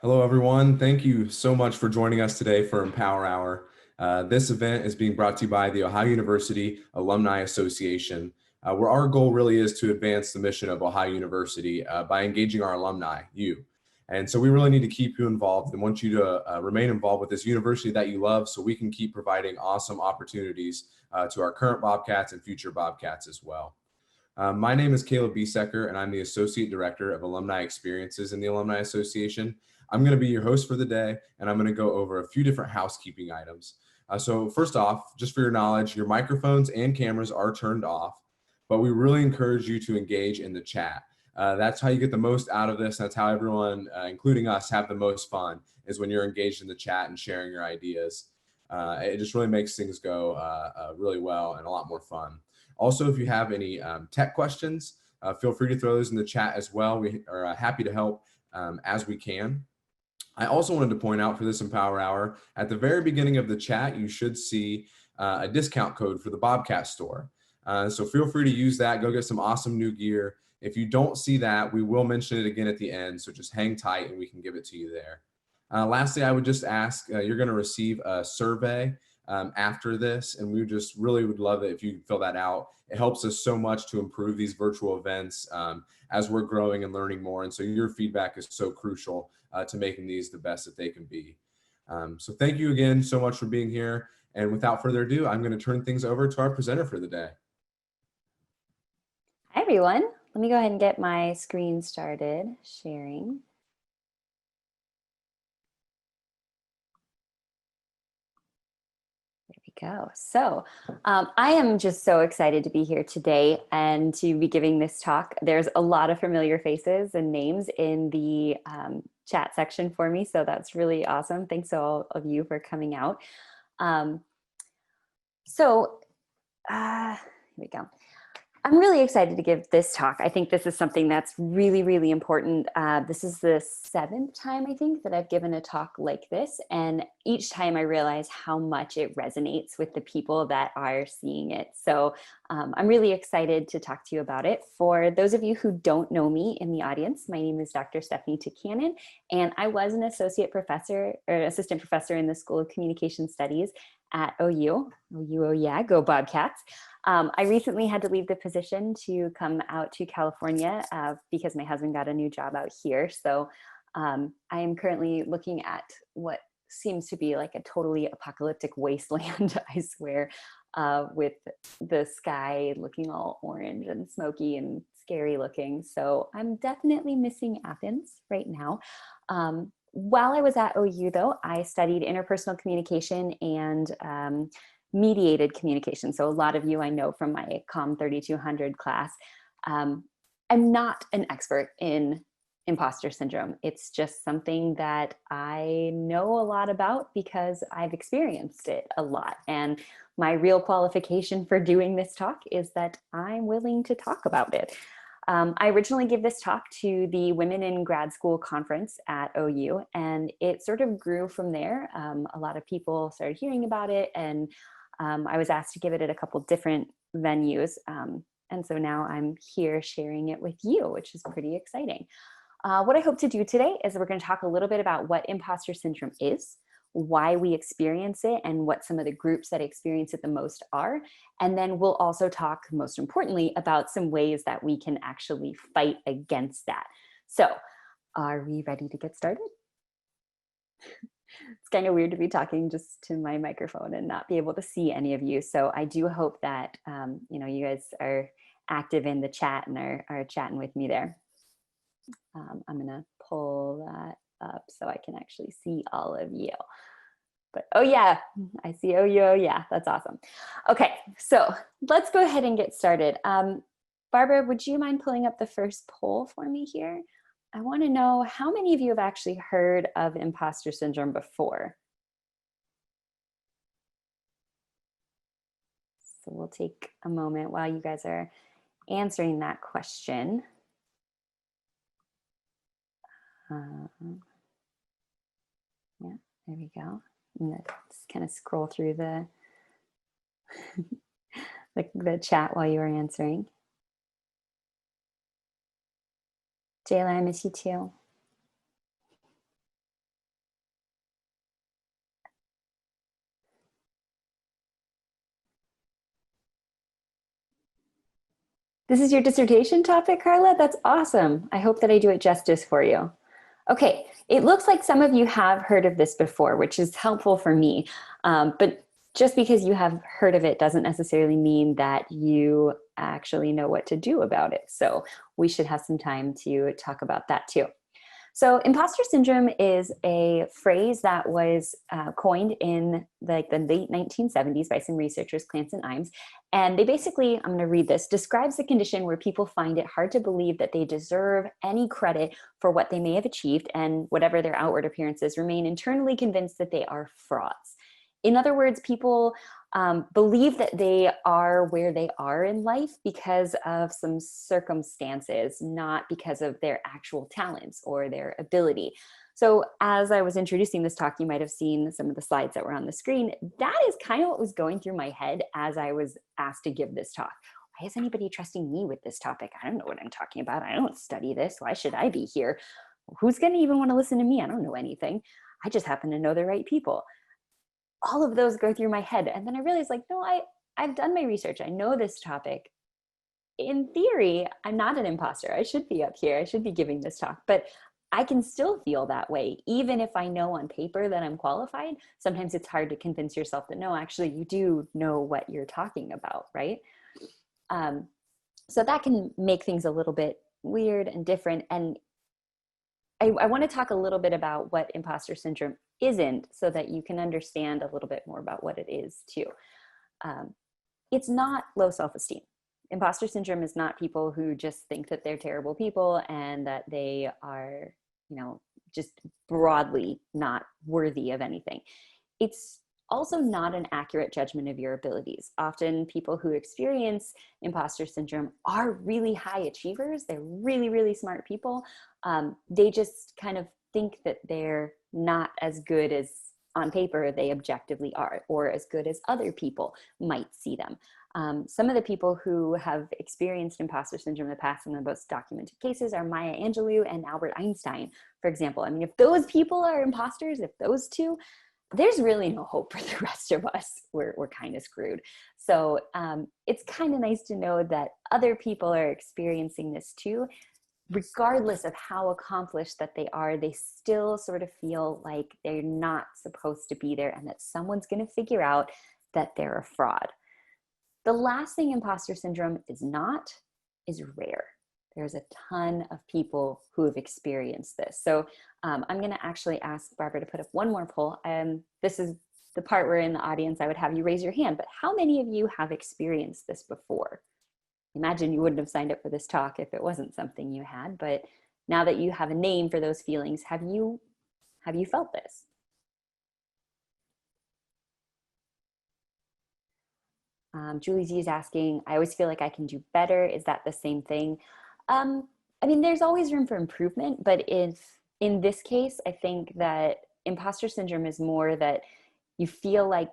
Hello, everyone. Thank you so much for joining us today for Empower Hour. This event is being brought to you by the Ohio University Alumni Association, where our goal really is to advance the mission of Ohio University by engaging our alumni, you. And so we really need to keep you involved and want you to remain involved with this university that you love so we can keep providing awesome opportunities to our current Bobcats and future Bobcats as well. My name is Caleb Biesecker, and I'm the Associate Director of Alumni Experiences in the Alumni Association. I'm going to be your host for the day, and I'm going to go over a few different housekeeping items. So first off, just for your knowledge, your microphones and cameras are turned off, but we really encourage you to engage in the chat. That's how you get the most out of this. That's how everyone, including us, have the most fun, is when you're engaged in the chat and sharing your ideas. It just really makes things go really well and a lot more fun. Also, if you have any tech questions, feel free to throw those in the chat as well. We are happy to help as we can. I also wanted to point out for this Empower Hour, at the very beginning of the chat, you should see a discount code for the Bobcat store. So feel free to use that. Go get some awesome new gear. If you don't see that, we will mention it again at the end. So just hang tight and we can give it to you there. Lastly, I would just ask, you're going to receive a survey after this, and we just really would love it if you fill that out. It helps us so much to improve these virtual events as we're growing and learning more. And so your feedback is so crucial to making these the best that they can be. So thank you again so much for being here. And without further ado, I'm going to turn things over to our presenter for the day. Hi, everyone. Let me go ahead and get my screen started sharing. There we go. So I am just so excited to be here today and to be giving this talk. There's a lot of familiar faces and names in the chat section for me, so that's really awesome. Thanks to all of you for coming out. Here we go. I'm really excited to give this talk. I think this is something that's really, really important. This is the 7th time, I think, that I've given a talk like this. And each time I realize how much it resonates with the people that are seeing it. So I'm really excited to talk to you about it. For those of you who don't know me in the audience, my name is Dr. Stephanie Tukanen, and I was an associate professor or assistant professor in the School of Communication Studies at OU. OU, oh yeah, go Bobcats. I recently had to leave the position to come out to California because my husband got a new job out here. So I am currently looking at what seems to be like a totally apocalyptic wasteland, I swear, with the sky looking all orange and smoky and scary looking. So I'm definitely missing Athens right now. While I was at OU, though, I studied interpersonal communication and mediated communication. So a lot of you I know from my COM 3200 class. I'm not an expert in imposter syndrome. It's just something that I know a lot about because I've experienced it a lot. And my real qualification for doing this talk is that I'm willing to talk about it. I originally gave this talk to the Women in Grad School conference at OU, and it sort of grew from there. A lot of people started hearing about it, and I was asked to give it at a couple different venues. And so now I'm here sharing it with you, which is pretty exciting. What I hope to do today is we're going to talk a little bit about what imposter syndrome is, why we experience it, and what some of the groups that experience it the most are. And then we'll also talk, most importantly, about some ways that we can actually fight against that. So are we ready to get started? It's kind of weird to be talking just to my microphone and not be able to see any of you. So I do hope that you guys are active in the chat and are chatting with me there. I'm gonna pull that up so I can actually see all of you. But oh yeah, I see oh yeah, that's awesome. Okay, so let's go ahead and get started. Barbara, would you mind pulling up the first poll for me here? I want to know how many of you have actually heard of imposter syndrome before? So we'll take a moment while you guys are answering that question. Yeah, there we go. I'm gonna just kind of scroll through the the chat while you were answering. Jayla, I miss you too. This is your dissertation topic, Carla? That's awesome. I hope that I do it justice for you. Okay, it looks like some of you have heard of this before, which is helpful for me. But just because you have heard of it doesn't necessarily mean that you actually know what to do about it. So we should have some time to talk about that too. So imposter syndrome is a phrase that was coined in like the late 1970s by some researchers, Clance and Imes. And they basically, I'm going to read this, describes the condition where people find it hard to believe that they deserve any credit for what they may have achieved, and whatever their outward appearances, remain internally convinced that they are frauds. In other words, people believe that they are where they are in life because of some circumstances, not because of their actual talents or their ability. So as I was introducing this talk, you might have seen some of the slides that were on the screen. That is kind of what was going through my head as I was asked to give this talk. Why is anybody trusting me with this topic? I don't know what I'm talking about. I don't study this. Why should I be here? Who's going to even want to listen to me? I don't know anything. I just happen to know the right people. All of those go through my head. And then I realized, like, no, I've done my research. I know this topic. In theory, I'm not an imposter. I should be up here. I should be giving this talk. But I can still feel that way. Even if I know on paper that I'm qualified, sometimes it's hard to convince yourself that, no, actually, you do know what you're talking about, right? So that can make things a little bit weird and different. And I want to talk a little bit about what imposter syndrome isn't so that you can understand a little bit more about what it is too. It's not low self-esteem. Imposter syndrome is not people who just think that they're terrible people and that they are, just broadly not worthy of anything. It's also not an accurate judgment of your abilities. Often people who experience imposter syndrome are really high achievers. They're really, really smart people. They just kind of think that they're not as good as on paper they objectively are, or as good as other people might see them. Some of the people who have experienced imposter syndrome in the past, and the most documented cases, are Maya Angelou and Albert Einstein, for example. I mean, if those people are imposters, if those two, there's really no hope for the rest of us. We're kind of screwed. So it's kind of nice to know that other people are experiencing this too. Regardless of how accomplished that they are, they still sort of feel like they're not supposed to be there and that someone's going to figure out that they're a fraud. The last thing imposter syndrome is not is rare. There's a ton of people who have experienced this. So I'm going to actually ask Barbara to put up one more poll. This is the part where in the audience I would have you raise your hand, but how many of you have experienced this before? Imagine you wouldn't have signed up for this talk if it wasn't something you had, but now that you have a name for those feelings, have you felt this? Julie Z is asking, I always feel like I can do better. Is that the same thing? I mean, there's always room for improvement, but in this case, I think that imposter syndrome is more that you feel like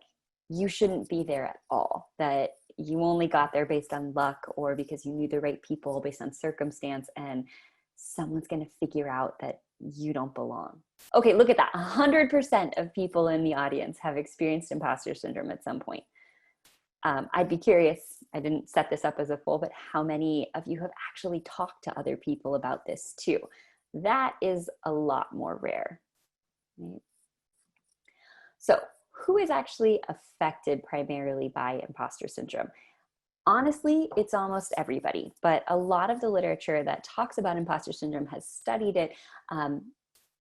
you shouldn't be there at all, that you only got there based on luck or because you knew the right people based on circumstance, and someone's going to figure out that you don't belong. Okay, look at that. 100% of people in the audience have experienced imposter syndrome at some point. I'd be curious, I didn't set this up as a poll, but how many of you have actually talked to other people about this too? That is a lot more rare. Right? So who is actually affected primarily by imposter syndrome? Honestly, it's almost everybody, but a lot of the literature that talks about imposter syndrome has studied it,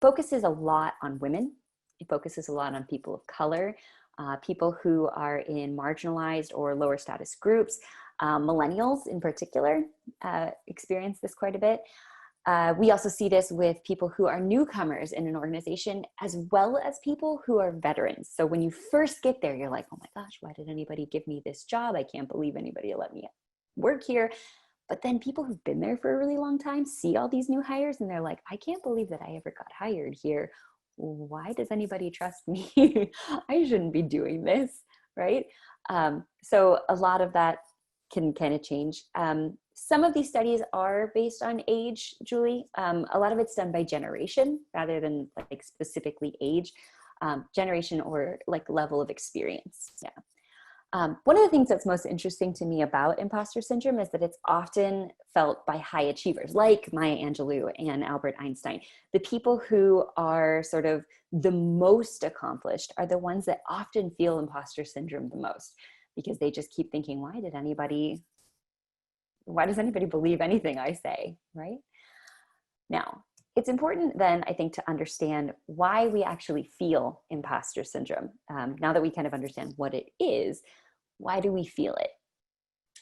focuses a lot on women. It focuses a lot on people of color, people who are in marginalized or lower status groups. Millennials in particular experience this quite a bit. We also see this with people who are newcomers in an organization, as well as people who are veterans. So when you first get there, you're like, oh my gosh, why did anybody give me this job? I can't believe anybody let me work here. But then people who've been there for a really long time see all these new hires and they're like, I can't believe that I ever got hired here. Why does anybody trust me? I shouldn't be doing this, right? So a lot of that can kind of change. Some of these studies are based on age, Julie. A lot of it's done by generation rather than like specifically age, generation or like level of experience. Yeah. One of the things that's most interesting to me about imposter syndrome is that it's often felt by high achievers like Maya Angelou and Albert Einstein. The people who are sort of the most accomplished are the ones that often feel imposter syndrome the most, because they just keep thinking, why does anybody believe anything I say, right? Now, it's important then, I think, to understand why we actually feel imposter syndrome. Now that we kind of understand what it is, why do we feel it?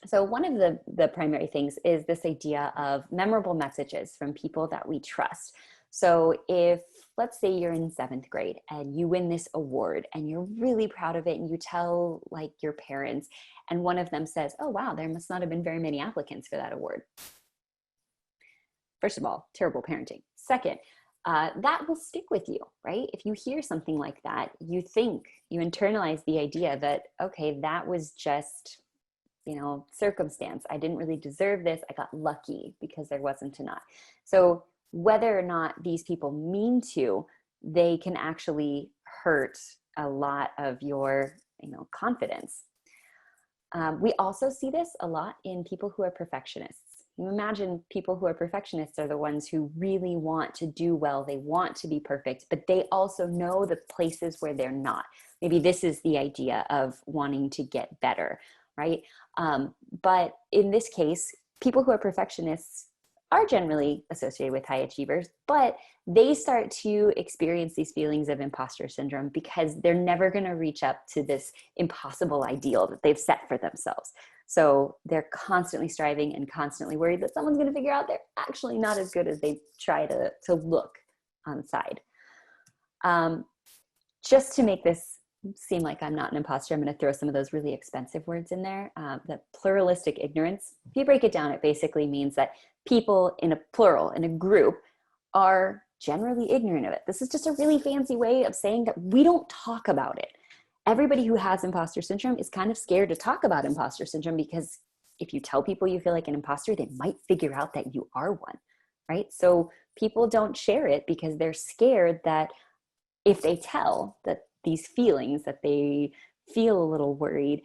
So one of the primary things is this idea of memorable messages from people that we trust. So if, let's say you're in 7th grade and you win this award and you're really proud of it and you tell like your parents, and one of them says, oh, wow, there must not have been very many applicants for that award. First of all, terrible parenting. Second, that will stick with you, right? If you hear something like that, you internalize the idea that, okay, that was just, circumstance. I didn't really deserve this. I got lucky because there wasn't enough. So whether or not these people mean to, they can actually hurt a lot of your, confidence. We also see this a lot in people who are perfectionists. You imagine people who are perfectionists are the ones who really want to do well. They want to be perfect, but they also know the places where they're not. Maybe this is the idea of wanting to get better, right? But in this case, people who are perfectionists are generally associated with high achievers, but they start to experience these feelings of imposter syndrome because they're never going to reach up to this impossible ideal that they've set for themselves. So they're constantly striving and constantly worried that someone's going to figure out they're actually not as good as they try to look on the side. Just to make this seem like I'm not an imposter, I'm going to throw some of those really expensive words in there. The pluralistic ignorance, if you break it down, it basically means that people in a plural, in a group, are generally ignorant of it. This is just a really fancy way of saying that we don't talk about it. Everybody who has imposter syndrome is kind of scared to talk about imposter syndrome because if you tell people you feel like an imposter, they might figure out that you are one, right? So people don't share it because they're scared that if they tell that these feelings, that they feel a little worried,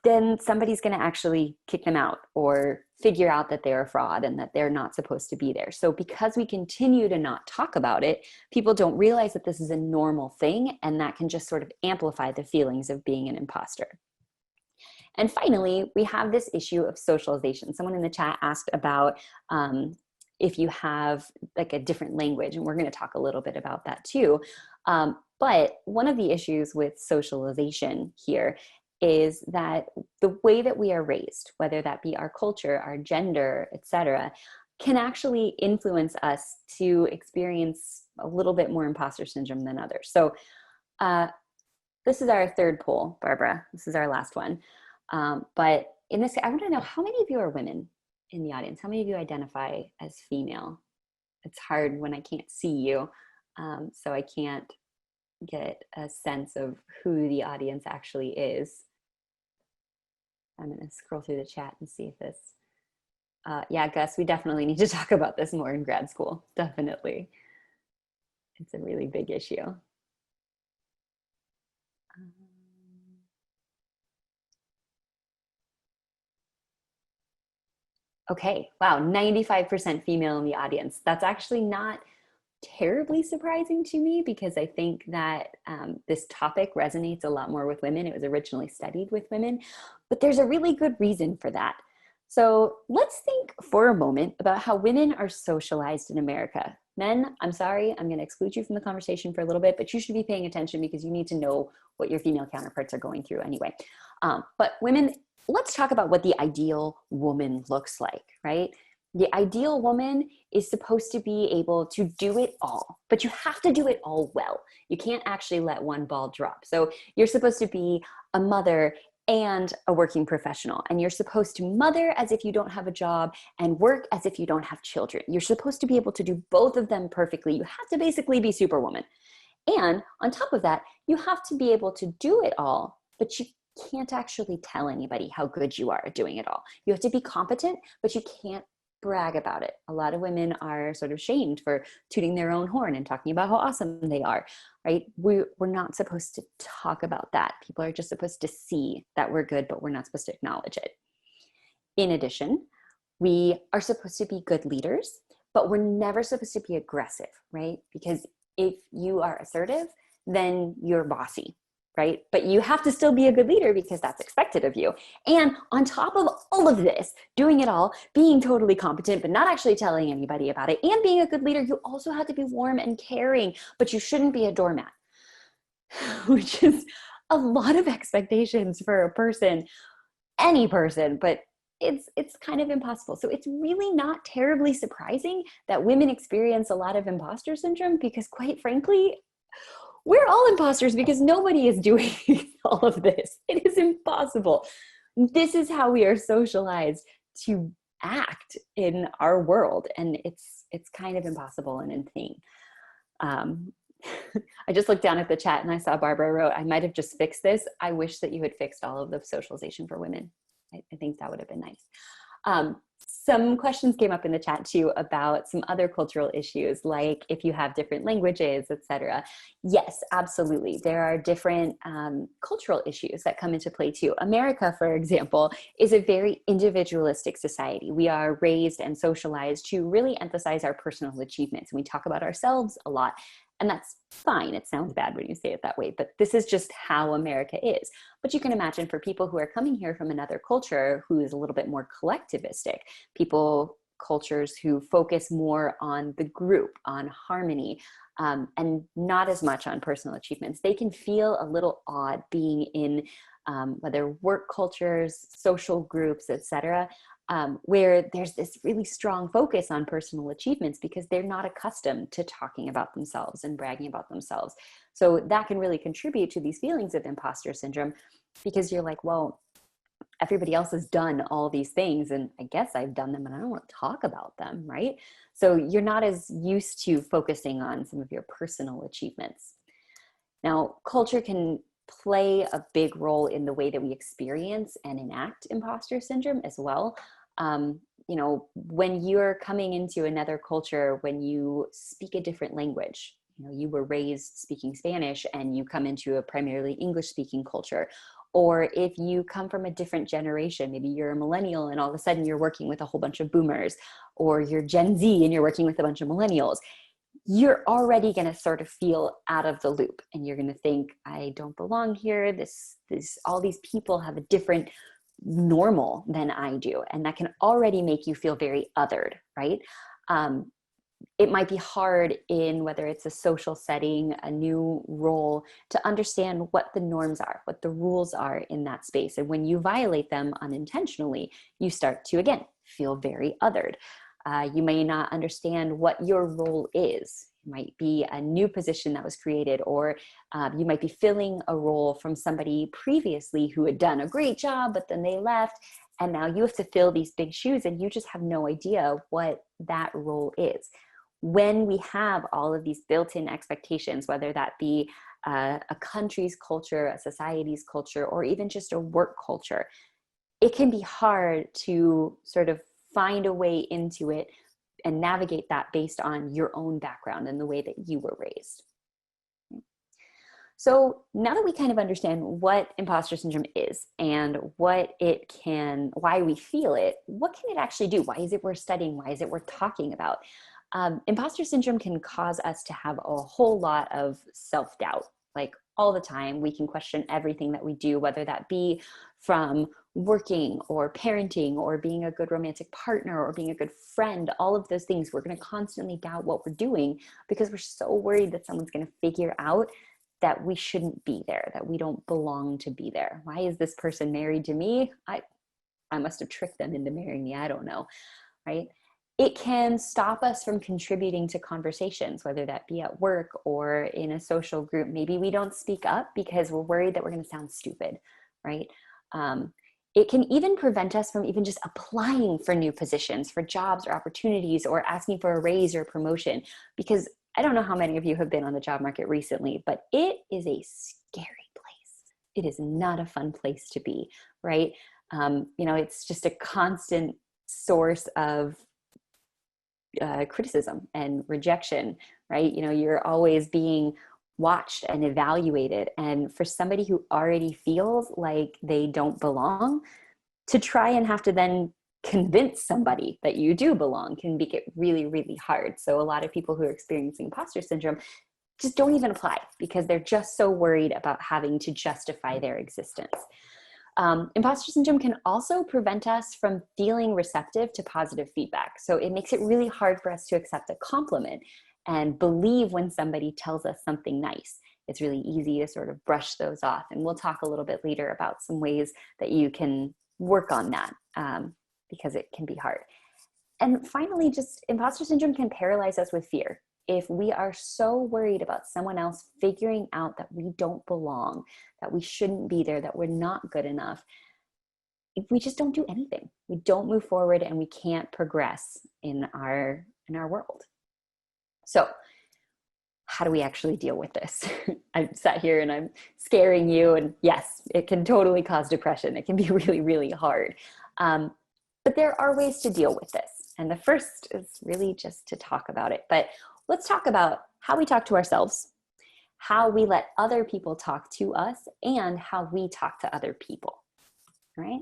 then somebody's going to actually kick them out or figure out that they're a fraud and that they're not supposed to be there. So because we continue to not talk about it, people don't realize that this is a normal thing, and that can just sort of amplify the feelings of being an imposter. And finally, we have this issue of socialization. Someone in the chat asked about if you have like a different language, and we're going to talk a little bit about that too. But one of the issues with socialization here is that the way that we are raised, whether that be our culture, our gender, etc., can actually influence us to experience a little bit more imposter syndrome than others. So this is our third poll, Barbara. This is our last one. But in this, I want to know, how many of you are women in the audience? How many of you identify as female? It's hard when I can't see you, so I can't get a sense of who the audience actually is. I'm going to scroll through the chat and see if this, yeah, Gus, we definitely need to talk about this more in grad school. Definitely. It's a really big issue. Okay, wow, 95% female in the audience. That's actually not terribly surprising to me because I think that this topic resonates a lot more with women. It was originally studied with women, but there's a really good reason for that. So let's think for a moment about how women are socialized in America. Men, I'm sorry, I'm going to exclude you from the conversation for a little bit, but you should be paying attention because you need to know what your female counterparts are going through anyway. But women, let's talk about what the ideal woman looks like, right? The ideal woman is supposed to be able to do it all, but you have to do it all well. You can't actually let one ball drop. So you're supposed to be a mother and a working professional, and you're supposed to mother as if you don't have a job and work as if you don't have children. You're supposed to be able to do both of them perfectly. You have to basically be Superwoman. And on top of that, you have to be able to do it all, but you can't actually tell anybody how good you are at doing it all. You have to be competent, but you can't brag about it. A lot of women are sort of shamed for tooting their own horn and talking about how awesome they are, right? We're not supposed to talk about that. People are just supposed to see that we're good, but we're not supposed to acknowledge it. In addition, we are supposed to be good leaders, but we're never supposed to be aggressive, right? Because if you are assertive, then you're bossy, right? But you have to still be a good leader because that's expected of you. And on top of all of this, doing it all, being totally competent, but not actually telling anybody about it, and being a good leader, you also have to be warm and caring, but you shouldn't be a doormat, which is a lot of expectations for a person, any person, but it's kind of impossible. So it's really not terribly surprising that women experience a lot of imposter syndrome, because quite frankly, we're all imposters because nobody is doing all of this. It is impossible. This is how we are socialized to act in our world, and it's kind of impossible and insane. I just looked down at the chat and I saw Barbara wrote, I might have just fixed this. I wish that you had fixed all of the socialization for women. I think that would have been nice. Some questions came up in the chat too about some other cultural issues, like if you have different languages, etc. Yes, absolutely. There are different cultural issues that come into play too. America, for example, is a very individualistic society. We are raised and socialized to really emphasize our personal achievements. We talk about ourselves a lot. And that's fine. It sounds bad when you say it that way, but this is just how America is. But you can imagine for people who are coming here from another culture who is a little bit more collectivistic, cultures who focus more on the group, on harmony, and not as much on personal achievements, they can feel a little odd being in whether work cultures, social groups, etc., where there's this really strong focus on personal achievements because they're not accustomed to talking about themselves and bragging about themselves. So that can really contribute to these feelings of imposter syndrome, because you're like, well, everybody else has done all these things and I guess I've done them and I don't want to talk about them, right? So you're not as used to focusing on some of your personal achievements. Now, culture can play a big role in the way that we experience and enact imposter syndrome as well. When you're coming into another culture, when you speak a different language, you were raised speaking Spanish and you come into a primarily English speaking culture, or if you come from a different generation, maybe you're a millennial and all of a sudden you're working with a whole bunch of boomers, or you're Gen Z and you're working with a bunch of millennials, you're already going to sort of feel out of the loop and you're going to think, I don't belong here. All these people have a different normal than I do. And that can already make you feel very othered, right? It might be hard in whether it's a social setting, a new role, to understand what the norms are, what the rules are in that space. And when you violate them unintentionally, you start to, again, feel very othered. You may not understand what your role is. It might be a new position that was created, or you might be filling a role from somebody previously who had done a great job, but then they left. And now you have to fill these big shoes and you just have no idea what that role is. When we have all of these built-in expectations, whether that be a country's culture, a society's culture, or even just a work culture, it can be hard to sort of find a way into it and navigate that based on your own background and the way that you were raised. So now that we kind of understand what imposter syndrome is and why we feel it, what can it actually do? Why is it worth studying? Why is it worth talking about? Imposter syndrome can cause us to have a whole lot of self-doubt. Like all the time, we can question everything that we do, whether that be from working or parenting or being a good romantic partner or being a good friend. All of those things, we're going to constantly doubt what we're doing because we're so worried that someone's going to figure out that we shouldn't be there, that we don't belong to be there. Why is this person married to me? I must have tricked them into marrying me. I don't know, right? It can stop us from contributing to conversations, whether that be at work or in a social group. Maybe we don't speak up because we're worried that we're going to sound stupid, right? It can even prevent us from even just applying for new positions, for jobs or opportunities, or asking for a raise or a promotion. Because I don't know how many of you have been on the job market recently, but it is a scary place. It is not a fun place to be, right? It's just a constant source of criticism and rejection, right? You know, you're always being watched and evaluated. And for somebody who already feels like they don't belong, to try and have to then convince somebody that you do belong can make it really, really hard. So a lot of people who are experiencing imposter syndrome just don't even apply because they're just so worried about having to justify their existence. Imposter syndrome can also prevent us from feeling receptive to positive feedback. So it makes it really hard for us to accept a compliment and believe when somebody tells us something nice. It's really easy to sort of brush those off. And we'll talk a little bit later about some ways that you can work on that because it can be hard. And finally, just imposter syndrome can paralyze us with fear. If we are so worried about someone else figuring out that we don't belong, that we shouldn't be there, that we're not good enough, if we just don't do anything. We don't move forward and we can't progress in our world. So how do we actually deal with this? I've sat here and I'm scaring you, and yes, it can totally cause depression. It can be really, really hard. But there are ways to deal with this. And the first is really just to talk about it. But let's talk about how we talk to ourselves, how we let other people talk to us, and how we talk to other people, right?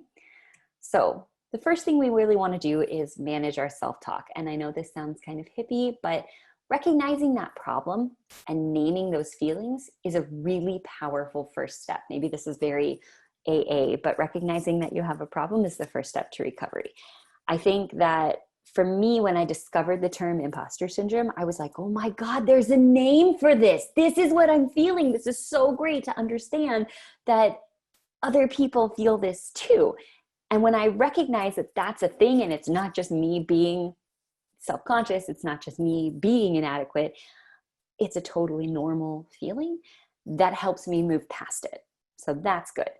So the first thing we really want to do is manage our self-talk. And I know this sounds kind of hippie, but recognizing that problem and naming those feelings is a really powerful first step. Maybe this is very AA, but recognizing that you have a problem is the first step to recovery. I think that for me, when I discovered the term imposter syndrome, I was like, oh my God, there's a name for this. This is what I'm feeling. This is so great to understand that other people feel this too. And when I recognize that that's a thing and it's not just me being self-conscious, it's not just me being inadequate, it's a totally normal feeling, that helps me move past it. So that's good.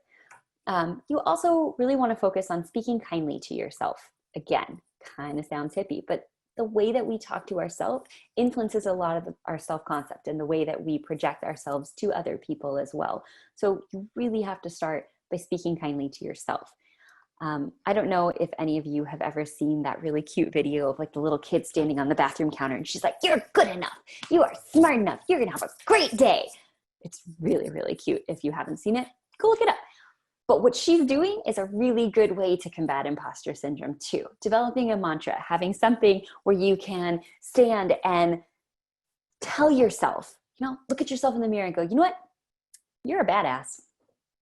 You also really want to focus on speaking kindly to yourself. Again, kind of sounds hippie, but the way that we talk to ourselves influences a lot of our self-concept and the way that we project ourselves to other people as well. So you really have to start by speaking kindly to yourself. I don't know if any of you have ever seen that really cute video of like the little kid standing on the bathroom counter and she's like, you're good enough. You are smart enough. You're going to have a great day. It's really, really cute. If you haven't seen it, go look it up. But what she's doing is a really good way to combat imposter syndrome too. Developing a mantra, having something where you can stand and tell yourself, you know, look at yourself in the mirror and go, you know what? You're a badass.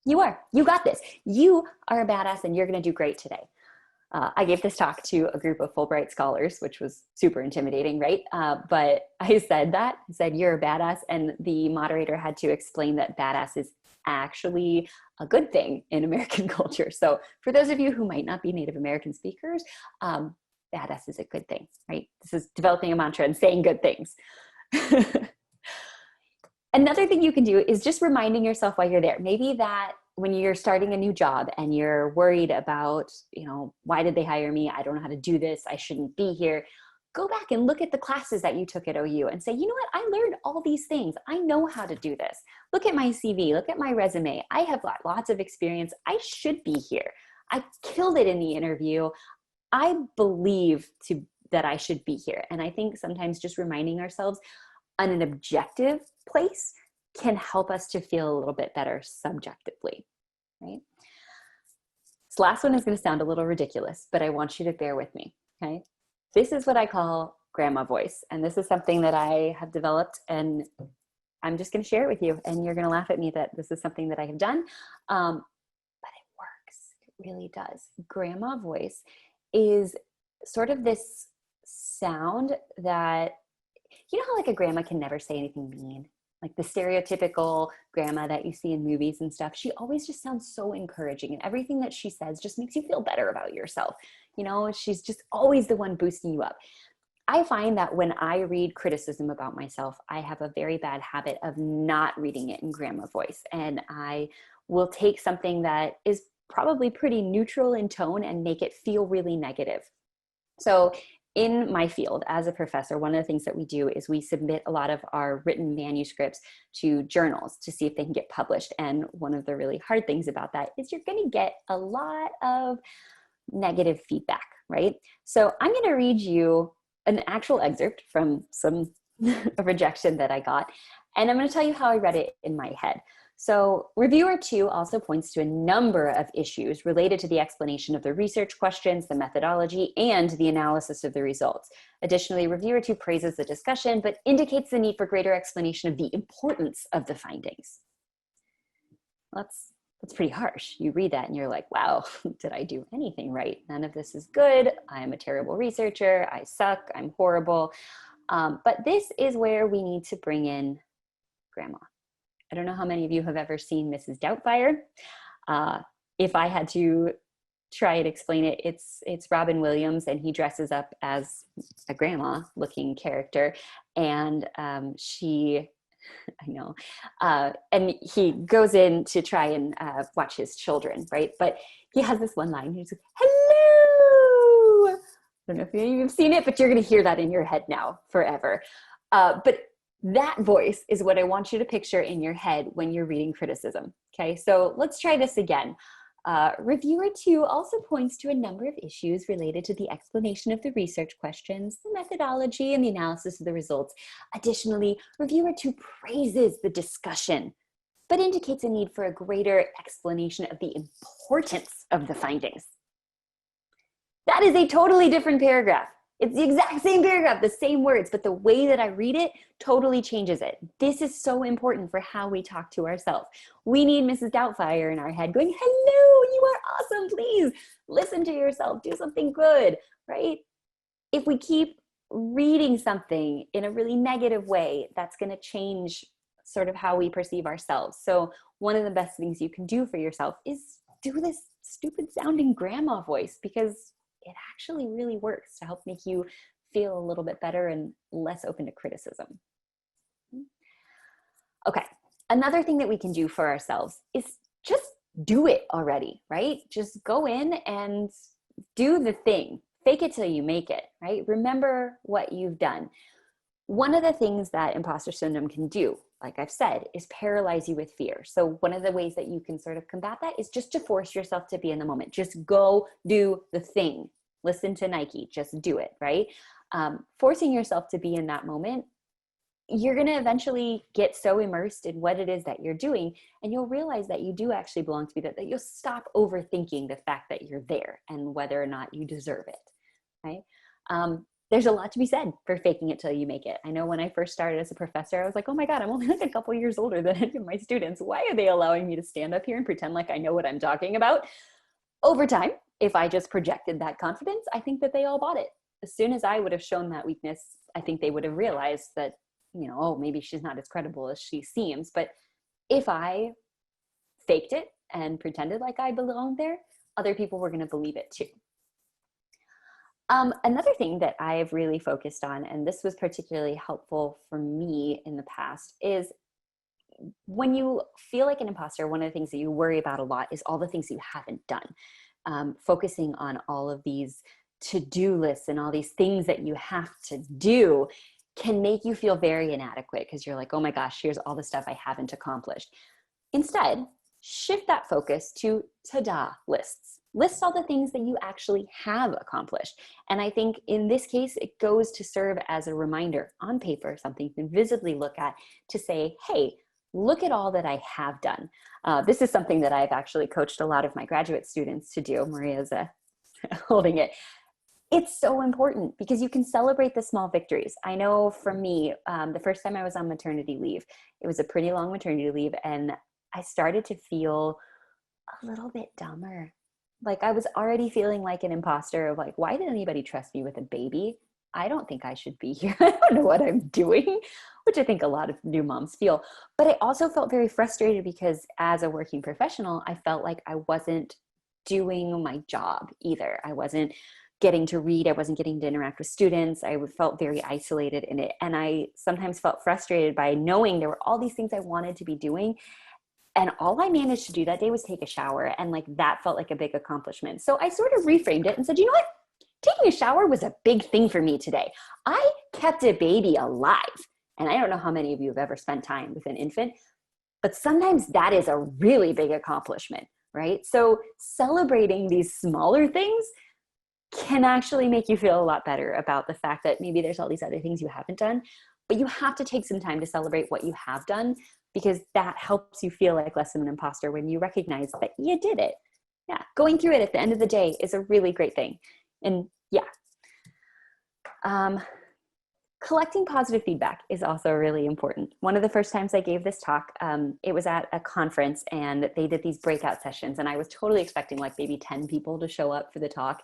You are. You got this. You are a badass and you're going to do great today. I gave this talk to a group of Fulbright scholars, which was super intimidating, right? But I said you're a badass. And the moderator had to explain that badass is actually a good thing in American culture. So for those of you who might not be Native American speakers, badass is a good thing, right? This is developing a mantra and saying good things. Another thing you can do is just reminding yourself while you're there. Maybe that when you're starting a new job and you're worried about, you know, why did they hire me? I don't know how to do this. I shouldn't be here. Go back and look at the classes that you took at OU and say, you know what? I learned all these things. I know how to do this. Look at my CV. Look at my resume. I have got lots of experience. I should be here. I killed it in the interview. I believe that I should be here. And I think sometimes just reminding ourselves on an objective place can help us to feel a little bit better subjectively, right? This last one is going to sound a little ridiculous, but I want you to bear with me, okay? This is what I call grandma voice. And this is something that I have developed, and I'm just going to share it with you. And you're going to laugh at me that this is something that I have done, but it works. It really does. Grandma voice is sort of this sound that, you know how like a grandma can never say anything mean? Like the stereotypical grandma that you see in movies and stuff, she always just sounds so encouraging, and everything that she says just makes you feel better about yourself. You know, she's just always the one boosting you up. I find that when I read criticism about myself, I have a very bad habit of not reading it in grandma voice. And I will take something that is probably pretty neutral in tone and make it feel really negative. So in my field as a professor, one of the things that we do is we submit a lot of our written manuscripts to journals to see if they can get published. And one of the really hard things about that is you're going to get a lot of negative feedback, right? So I'm going to read you an actual excerpt from some a rejection that I got. And I'm going to tell you how I read it in my head. So reviewer 2 also points to a number of issues related to the explanation of the research questions, the methodology, and the analysis of the results. Additionally, reviewer 2 praises the discussion, but indicates the need for greater explanation of the importance of the findings. That's pretty harsh. You read that and you're like, wow, did I do anything right? None of this is good. I'm a terrible researcher. I suck. I'm horrible. But this is where we need to bring in grandma. I don't know how many of you have ever seen Mrs. Doubtfire. If I had to try and explain it, it's Robin Williams, and he dresses up as a grandma looking character. And I know, and he goes in to try and watch his children, right? But he has this one line, he's like, hello! I don't know if you've seen it, but you're gonna hear that in your head now forever. But that voice is what I want you to picture in your head when you're reading criticism, okay? So let's try this again. Reviewer 2 also points to a number of issues related to the explanation of the research questions, the methodology, and the analysis of the results. Additionally, reviewer 2 praises the discussion, but indicates a need for a greater explanation of the importance of the findings. That is a totally different paragraph. It's the exact same paragraph, the same words, but the way that I read it totally changes it. This is so important for how we talk to ourselves. We need Mrs. Doubtfire in our head going, hello, you are awesome, please listen to yourself, do something good, right? If we keep reading something in a really negative way, that's gonna change sort of how we perceive ourselves. So one of the best things you can do for yourself is do this stupid sounding grandma voice, because it actually really works to help make you feel a little bit better and less open to criticism. Okay, another thing that we can do for ourselves is just do it already, right? Just go in and do the thing. Fake it till you make it, right? Remember what you've done. One of the things that imposter syndrome can do, like I've said, is paralyze you with fear. So one of the ways that you can sort of combat that is just to force yourself to be in the moment. Just go do the thing. Listen to Nike, just do it, right? Forcing yourself to be in that moment, you're gonna eventually get so immersed in what it is that you're doing, and you'll realize that you do actually belong to be there, that you'll stop overthinking the fact that you're there and whether or not you deserve it, right? There's a lot to be said for faking it till you make it. I know when I first started as a professor, I was like, oh my God, I'm only like a couple years older than any of my students. Why are they allowing me to stand up here and pretend like I know what I'm talking about? Over time, if I just projected that confidence, I think that they all bought it. As soon as I would have shown that weakness, I think they would have realized that, you know, oh, maybe she's not as credible as she seems. But if I faked it and pretended like I belonged there, other people were going to believe it too. Another thing that I've really focused on, and this was particularly helpful for me in the past, is when you feel like an imposter, one of the things that you worry about a lot is all the things you haven't done. Focusing on all of these to-do lists and all these things that you have to do can make you feel very inadequate, because you're like, oh my gosh, here's all the stuff I haven't accomplished. Instead, shift that focus to ta-da lists. List all the things that you actually have accomplished. And I think in this case, it goes to serve as a reminder on paper, something you can visibly look at to say, hey, look at all that I have done. This is something that I've actually coached a lot of my graduate students to do. Maria's holding it. It's so important because you can celebrate the small victories. I know for me, the first time I was on maternity leave, it was a pretty long maternity leave, and I started to feel a little bit dumber. Like I was already feeling like an imposter of like, why did anybody trust me with a baby? I don't think I should be here. I don't know what I'm doing, which I think a lot of new moms feel. But I also felt very frustrated because as a working professional, I felt like I wasn't doing my job either. I wasn't getting to read. I wasn't getting to interact with students. I felt very isolated in it. And I sometimes felt frustrated by knowing there were all these things I wanted to be doing. And all I managed to do that day was take a shower. And like that felt like a big accomplishment. So I sort of reframed it and said, you know what? Taking a shower was a big thing for me today. I kept a baby alive. And I don't know how many of you have ever spent time with an infant, but sometimes that is a really big accomplishment, right? So celebrating these smaller things can actually make you feel a lot better about the fact that maybe there's all these other things you haven't done, but you have to take some time to celebrate what you have done, because that helps you feel like less of an imposter when you recognize that you did it. Yeah, going through it at the end of the day is a really great thing. And yeah, collecting positive feedback is also really important. One of the first times I gave this talk, it was at a conference and they did these breakout sessions, and I was totally expecting like maybe 10 people to show up for the talk.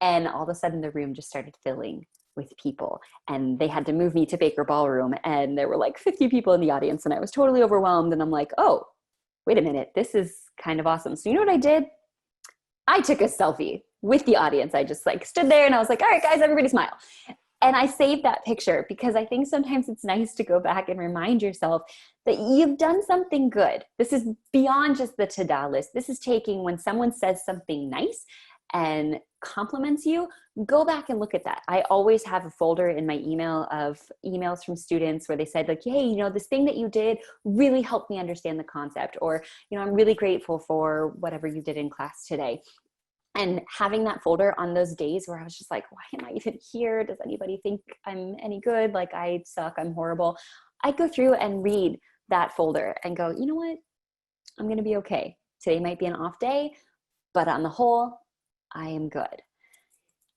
And all of a sudden the room just started filling with people, and they had to move me to Baker Ballroom, and there were like 50 people in the audience, and I was totally overwhelmed. And I'm like, oh, wait a minute, this is kind of awesome. So you know what I did? I took a selfie with the audience. I just like stood there and I was like, all right, guys, everybody smile. And I saved that picture because I think sometimes it's nice to go back and remind yourself that you've done something good. This is beyond just the to-do list. This is taking when someone says something nice and compliments you, go back and look at that. I always have a folder in my email of emails from students where they said like, hey, you know, this thing that you did really helped me understand the concept, or, you know, I'm really grateful for whatever you did in class today. And having that folder on those days where I was just like, why am I even here? Does anybody think I'm any good? Like I suck, I'm horrible. I go through and read that folder and go, you know what? I'm going to be okay. Today might be an off day, but on the whole, I am good.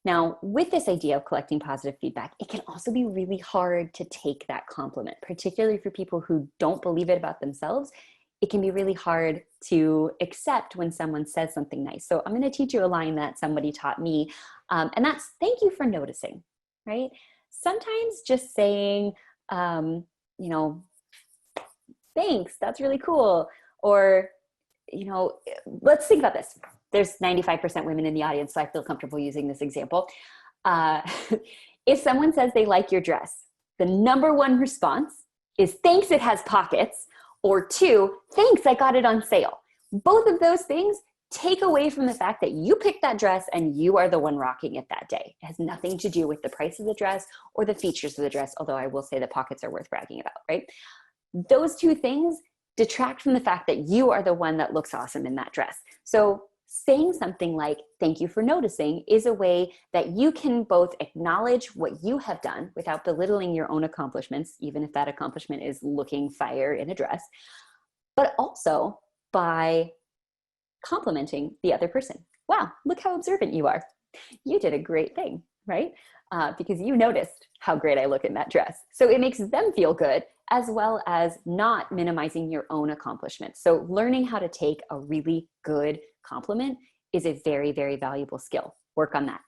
Now, with this idea of collecting positive feedback, it can also be really hard to take that compliment, particularly for people who don't believe it about themselves. It can be really hard to accept when someone says something nice. So I'm going to teach you a line that somebody taught me, and that's thank you for noticing, right? Sometimes just saying, you know, thanks, that's really cool. Or, you know, let's think about this. There's 95% women in the audience, so I feel comfortable using this example. If someone says they like your dress, the number one response is thanks, it has pockets. Or two, thanks, I got it on sale. Both of those things take away from the fact that you picked that dress and you are the one rocking it that day. It has nothing to do with the price of the dress or the features of the dress, although I will say the pockets are worth bragging about, right? Those two things detract from the fact that you are the one that looks awesome in that dress. So saying something like, thank you for noticing, is a way that you can both acknowledge what you have done without belittling your own accomplishments, even if that accomplishment is looking fire in a dress, but also by complimenting the other person. Wow, look how observant you are. You did a great thing, right? Because you noticed how great I look in that dress. So it makes them feel good, as well as not minimizing your own accomplishments. So learning how to take a really good compliment is a very, very valuable skill. Work on that.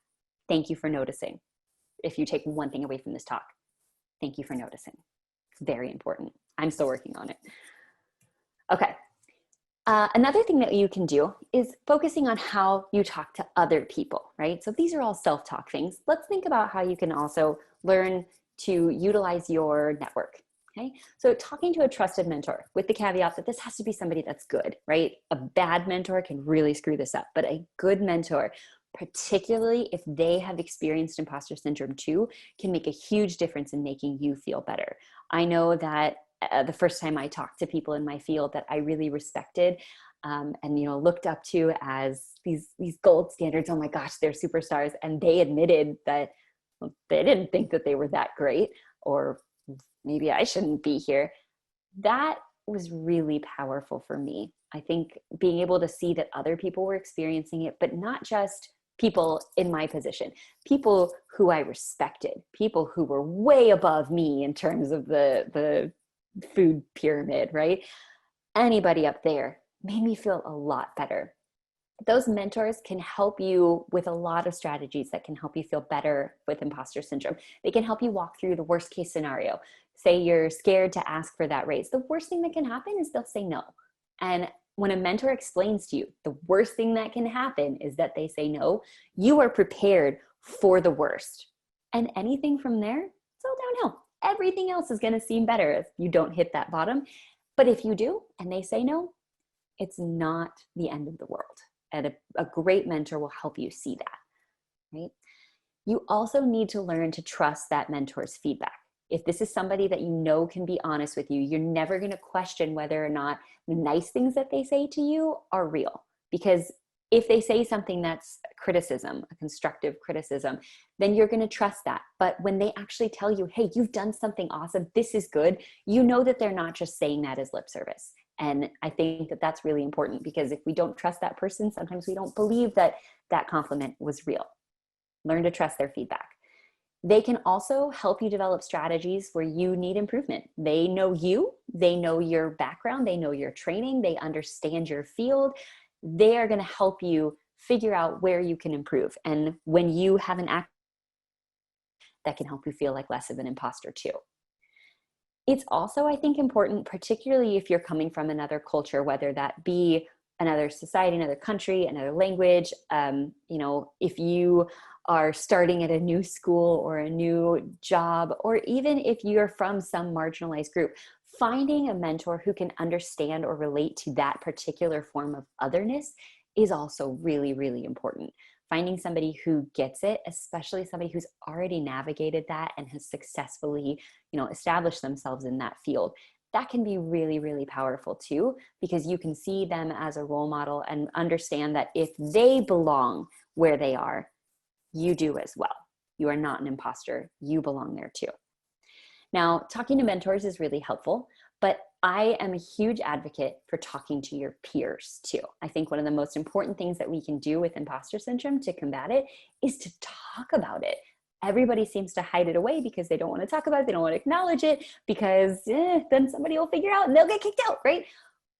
Thank you for noticing. If you take one thing away from this talk, thank you for noticing. It's very important. I'm still working on it. Okay. Another thing that you can do is focusing on how you talk to other people, right? So these are all self-talk things. Let's think about how you can also learn to utilize your network. Okay, so talking to a trusted mentor, with the caveat that this has to be somebody that's good, right? A bad mentor can really screw this up, but a good mentor, particularly if they have experienced imposter syndrome too, can make a huge difference in making you feel better. I know that the first time I talked to people in my field that I really respected and looked up to as these gold standards, oh my gosh, they're superstars, and they admitted that they didn't think that they were that great, or maybe I shouldn't be here. That was really powerful for me. I think being able to see that other people were experiencing it, but not just people in my position, people who I respected, people who were way above me in terms of the food pyramid, right? Anybody up there made me feel a lot better. Those mentors can help you with a lot of strategies that can help you feel better with imposter syndrome. They can help you walk through the worst case scenario. Say you're scared to ask for that raise. The worst thing that can happen is they'll say no. And when a mentor explains to you, the worst thing that can happen is that they say no, you are prepared for the worst. And anything from there, it's all downhill. Everything else is going to seem better if you don't hit that bottom. But if you do, and they say no, it's not the end of the world. And a great mentor will help you see that, right? You also need to learn to trust that mentor's feedback. If this is somebody that you know can be honest with you, you're never going to question whether or not the nice things that they say to you are real, because If they say something that's criticism, a constructive criticism, then you're going to trust that. But when they actually tell you, hey, you've done something awesome, this is good, you know that they're not just saying that as lip service. And I think that that's really important, because if we don't trust that person, sometimes we don't believe that that compliment was real. Learn to trust their feedback. They can also help you develop strategies where you need improvement. They know you, they know your background, they know your training, they understand your field. They are going to help you figure out where you can improve. And when you have an act, that can help you feel like less of an imposter too. It's also, I think, important, particularly if you're coming from another culture, whether that be another society, another country, another language. If you are starting at a new school or a new job, or even if you're from some marginalized group, finding a mentor who can understand or relate to that particular form of otherness is also really, really important. Finding somebody who gets it, especially somebody who's already navigated that and has successfully, established themselves in that field, that can be really, really powerful too, because you can see them as a role model and understand that if they belong where they are, you do as well. You are not an imposter. You belong there too. Now, talking to mentors is really helpful, but I am a huge advocate for talking to your peers too. I think one of the most important things that we can do with imposter syndrome to combat it is to talk about it. Everybody seems to hide it away because they don't want to talk about it. They don't want to acknowledge it because then somebody will figure out and they'll get kicked out, right?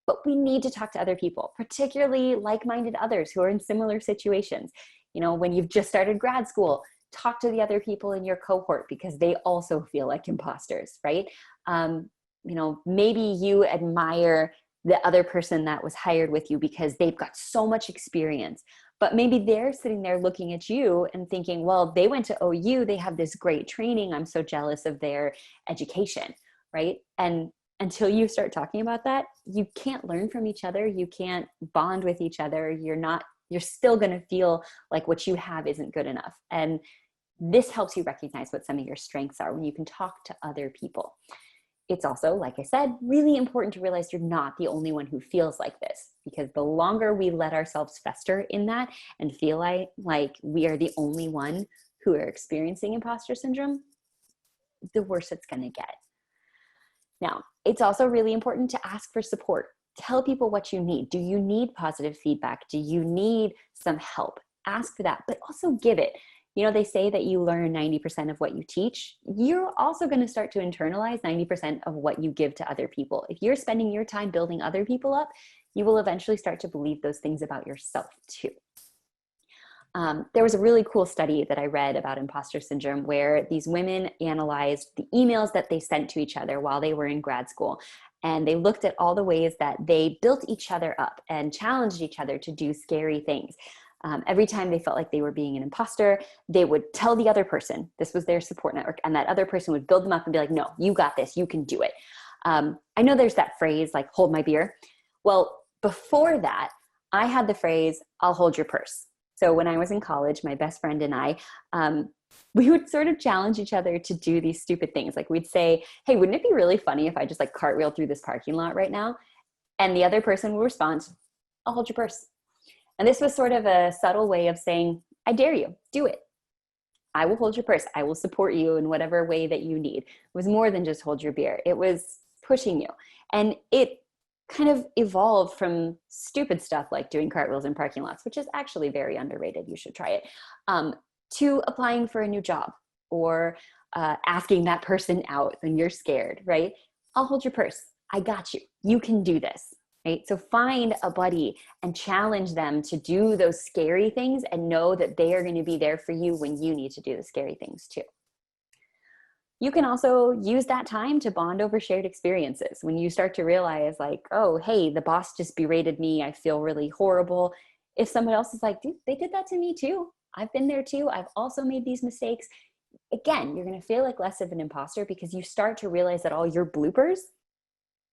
But we need to talk to other people, particularly like-minded others who are in similar situations. When you've just started grad school, talk to the other people in your cohort because they also feel like imposters, right? Maybe you admire the other person that was hired with you because they've got so much experience, but maybe they're sitting there looking at you and thinking, well, they went to OU, they have this great training, I'm so jealous of their education, right? And until you start talking about that, you can't learn from each other, you can't bond with each other, you're still going to feel like what you have isn't good enough. And this helps you recognize what some of your strengths are when you can talk to other people. It's also, like I said, really important to realize you're not the only one who feels like this, because the longer we let ourselves fester in that and feel like we are the only one who are experiencing imposter syndrome, the worse it's going to get. Now, it's also really important to ask for support. Tell people what you need. Do you need positive feedback? Do you need some help? Ask for that, but also give it. They say that you learn 90% of what you teach. You're also going to start to internalize 90% of what you give to other people. If you're spending your time building other people up, you will eventually start to believe those things about yourself too. There was a really cool study that I read about imposter syndrome where these women analyzed the emails that they sent to each other while they were in grad school. And they looked at all the ways that they built each other up and challenged each other to do scary things. Every time they felt like they were being an imposter, they would tell the other person, this was their support network, and that other person would build them up and be like, no, you got this, you can do it. I know there's that phrase like, hold my beer. Well, before that, I had the phrase, I'll hold your purse. So when I was in college, my best friend and I, we would sort of challenge each other to do these stupid things. Like we'd say, hey, wouldn't it be really funny if I just like cartwheel through this parking lot right now? And the other person would respond, I'll hold your purse. And this was sort of a subtle way of saying, I dare you, do it. I will hold your purse. I will support you in whatever way that you need. It was more than just hold your beer. It was pushing you. And it kind of evolved from stupid stuff like doing cartwheels in parking lots, which is actually very underrated. You should try it, to applying for a new job or asking that person out when you're scared, right? I'll hold your purse. I got you. You can do this. Right? So find a buddy and challenge them to do those scary things and know that they are going to be there for you when you need to do the scary things too. You can also use that time to bond over shared experiences. When you start to realize like, oh, hey, the boss just berated me, I feel really horrible. If someone else is like, dude, they did that to me too. I've been there too. I've also made these mistakes. Again, you're going to feel like less of an imposter because you start to realize that all your bloopers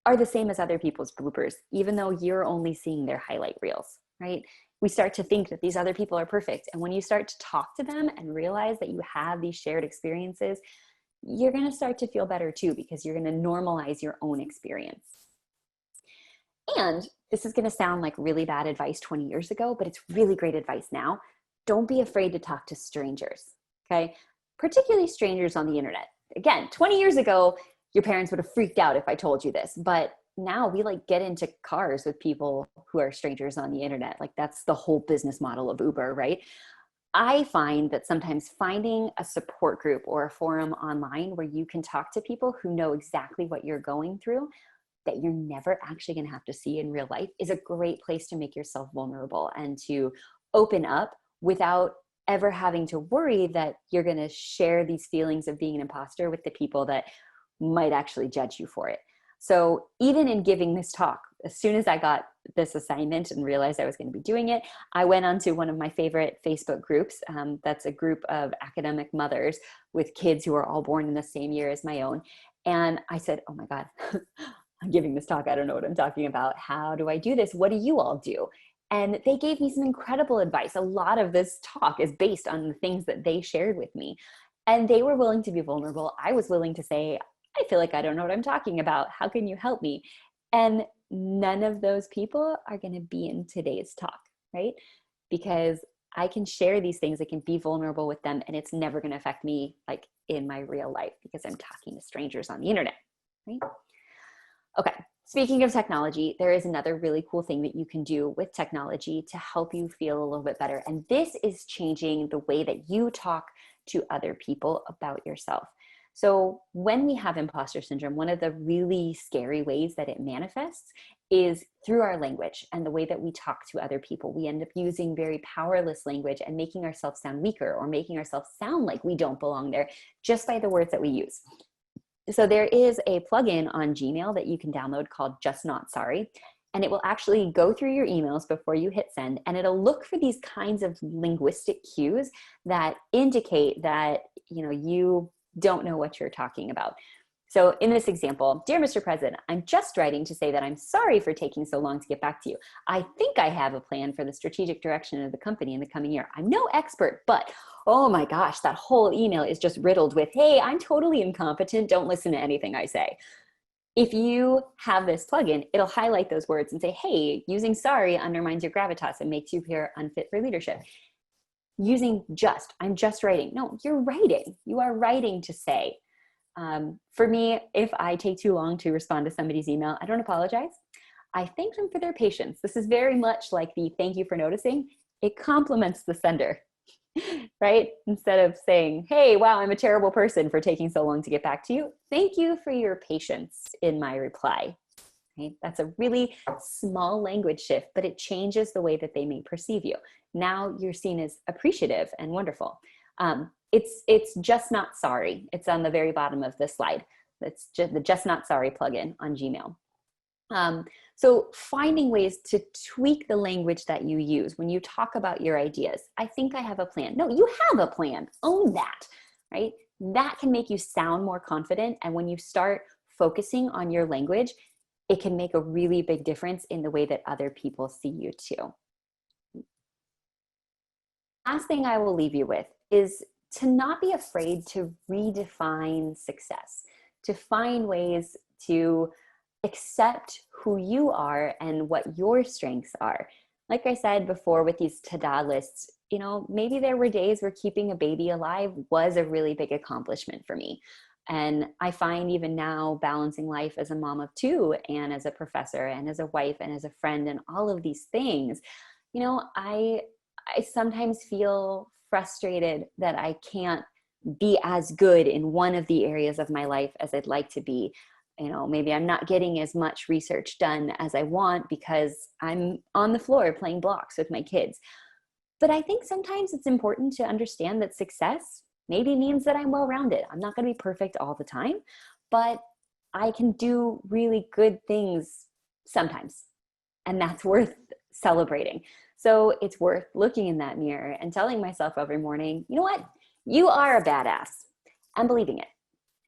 are the same as other people's bloopers, even though you're only seeing their highlight reels, right? We start to think that these other people are perfect. And when you start to talk to them and realize that you have these shared experiences, you're going to start to feel better too, because you're going to normalize your own experience. And this is going to sound like really bad advice 20 years ago, but it's really great advice now. Don't be afraid to talk to strangers, okay? Particularly strangers on the internet. Again, 20 years ago, your parents would have freaked out if I told you this, but now we like get into cars with people who are strangers on the internet. Like that's the whole business model of Uber, right? I find that sometimes finding a support group or a forum online where you can talk to people who know exactly what you're going through that you're never actually going to have to see in real life is a great place to make yourself vulnerable and to open up without ever having to worry that you're going to share these feelings of being an imposter with the people that might actually judge you for it. So even in giving this talk, as soon as I got this assignment and realized I was going to be doing it, I went onto one of my favorite Facebook groups. That's a group of academic mothers with kids who are all born in the same year as my own. And I said, oh my God, I'm giving this talk. I don't know what I'm talking about. How do I do this? What do you all do? And they gave me some incredible advice. A lot of this talk is based on the things that they shared with me. And they were willing to be vulnerable. I was willing to say, I feel like I don't know what I'm talking about. How can you help me? And none of those people are going to be in today's talk, right? Because I can share these things, I can be vulnerable with them, and it's never going to affect me like in my real life because I'm talking to strangers on the internet, right? Okay, speaking of technology, there is another really cool thing that you can do with technology to help you feel a little bit better. And this is changing the way that you talk to other people about yourself. So when we have imposter syndrome, one of the really scary ways that it manifests is through our language and the way that we talk to other people. We end up using very powerless language and making ourselves sound weaker or making ourselves sound like we don't belong there just by the words that we use. So there is a plugin on Gmail that you can download called Just Not Sorry. And it will actually go through your emails before you hit send. And it'll look for these kinds of linguistic cues that indicate that, you don't know what you're talking about. So in this example, dear Mr. President, I'm just writing to say that I'm sorry for taking so long to get back to you. I think I have a plan for the strategic direction of the company in the coming year. I'm no expert, but oh my gosh, that whole email is just riddled with, hey, I'm totally incompetent. Don't listen to anything I say. If you have this plugin, it'll highlight those words and say, hey, using sorry undermines your gravitas and makes you appear unfit for leadership. Using just, I'm just writing. No, you're writing. You are writing to say. For me, if I take too long to respond to somebody's email, I don't apologize. I thank them for their patience. This is very much like the thank you for noticing. It compliments the sender, right? Instead of saying, hey, wow, I'm a terrible person for taking so long to get back to you. Thank you for your patience in my reply. Right? That's a really small language shift, but it changes the way that they may perceive you. Now you're seen as appreciative and wonderful. It's Just Not Sorry. It's on the very bottom of the slide. That's just the Just Not Sorry plugin on Gmail. So finding ways to tweak the language that you use when you talk about your ideas. I think I have a plan. No, you have a plan. Own that, right? That can make you sound more confident. And when you start focusing on your language, it can make a really big difference in the way that other people see you too. Last thing I will leave you with is to not be afraid to redefine success, to find ways to accept who you are and what your strengths are. Like I said before with these ta-da lists, maybe there were days where keeping a baby alive was a really big accomplishment for me. And I find even now balancing life as a mom of two and as a professor and as a wife and as a friend and all of these things, I sometimes feel frustrated that I can't be as good in one of the areas of my life as I'd like to be. Maybe I'm not getting as much research done as I want because I'm on the floor playing blocks with my kids. But I think sometimes it's important to understand that success maybe means that I'm well-rounded. I'm not going to be perfect all the time, but I can do really good things sometimes. And that's worth celebrating. So it's worth looking in that mirror and telling myself every morning, you know what? You are a badass, and believing it.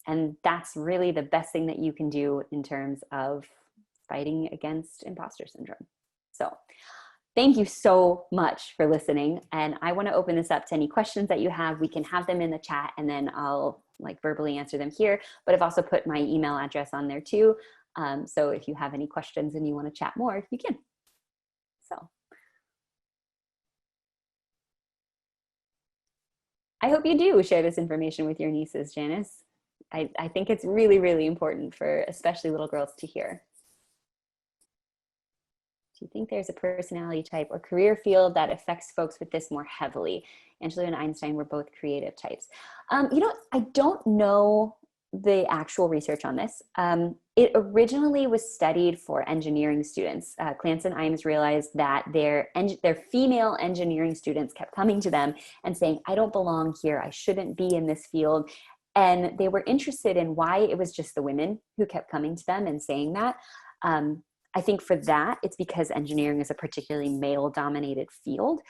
And that's really the best thing that you can do in terms of fighting against imposter syndrome. So thank you so much for listening. And I want to open this up to any questions that you have. We can have them in the chat and then I'll verbally answer them here. But I've also put my email address on there too. So if you have any questions and you want to chat more, you can. So I hope you do share this information with your nieces, Janice. I think it's really, really important for especially little girls to hear. Do you think there's a personality type or career field that affects folks with this more heavily? Angela and Einstein were both creative types. I don't know the actual research on this. It originally was studied for engineering students. Clance and Imes realized that their female engineering students kept coming to them and saying, I don't belong here. I shouldn't be in this field. And they were interested in why it was just the women who kept coming to them and saying that. I think for that, it's because engineering is a particularly male-dominated field.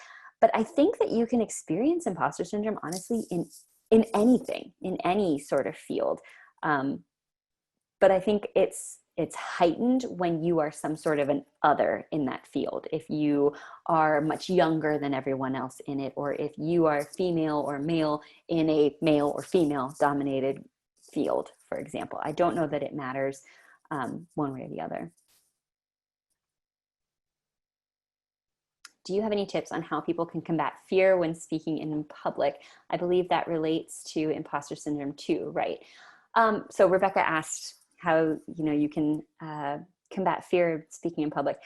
But I think that you can experience imposter syndrome, honestly, in anything, in any sort of field. But I think it's heightened when you are some sort of an other in that field. If you are much younger than everyone else in it, or if you are female or male in a male or female dominated field, for example. I don't know that it matters one way or the other. Do you have any tips on how people can combat fear when speaking in public? I believe that relates to imposter syndrome too, right? So Rebecca asked how you can combat fear of speaking in public.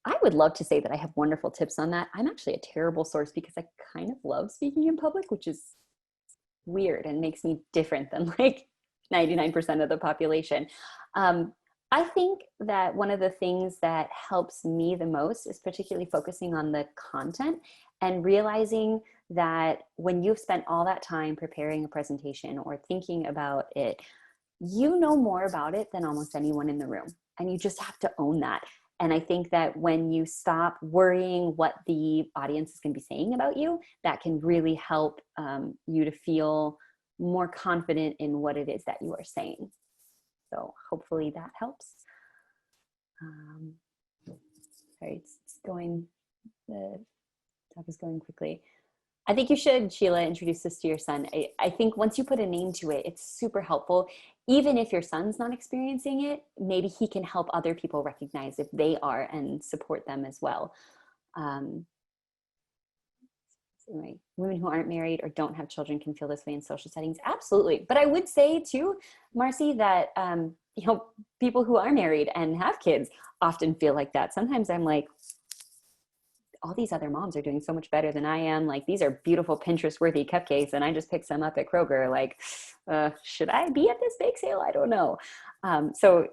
I would love to say that I have wonderful tips on that. I'm actually a terrible source because I kind of love speaking in public, which is weird and makes me different than like 99% of the population. I think that one of the things that helps me the most is particularly focusing on the content and realizing that when you've spent all that time preparing a presentation or thinking about it, you know more about it than almost anyone in the room. And you just have to own that. And I think that when you stop worrying what the audience is going to be saying about you, that can really help you to feel more confident in what it is that you are saying. So hopefully that helps. Sorry, it's going, the talk is going quickly. I think you should, Sheila, introduce this to your son. I think once you put a name to it, it's super helpful. Even if your son's not experiencing it, maybe he can help other people recognize if they are and support them as well. Anyway, women who aren't married or don't have children can feel this way in social settings. Absolutely. But I would say too, Marcy, that people who are married and have kids often feel like that. Sometimes I'm like, all these other moms are doing so much better than I am. Like, these are beautiful Pinterest-worthy cupcakes, and I just picked some up at Kroger. Like, should I be at this bake sale? I don't know. So,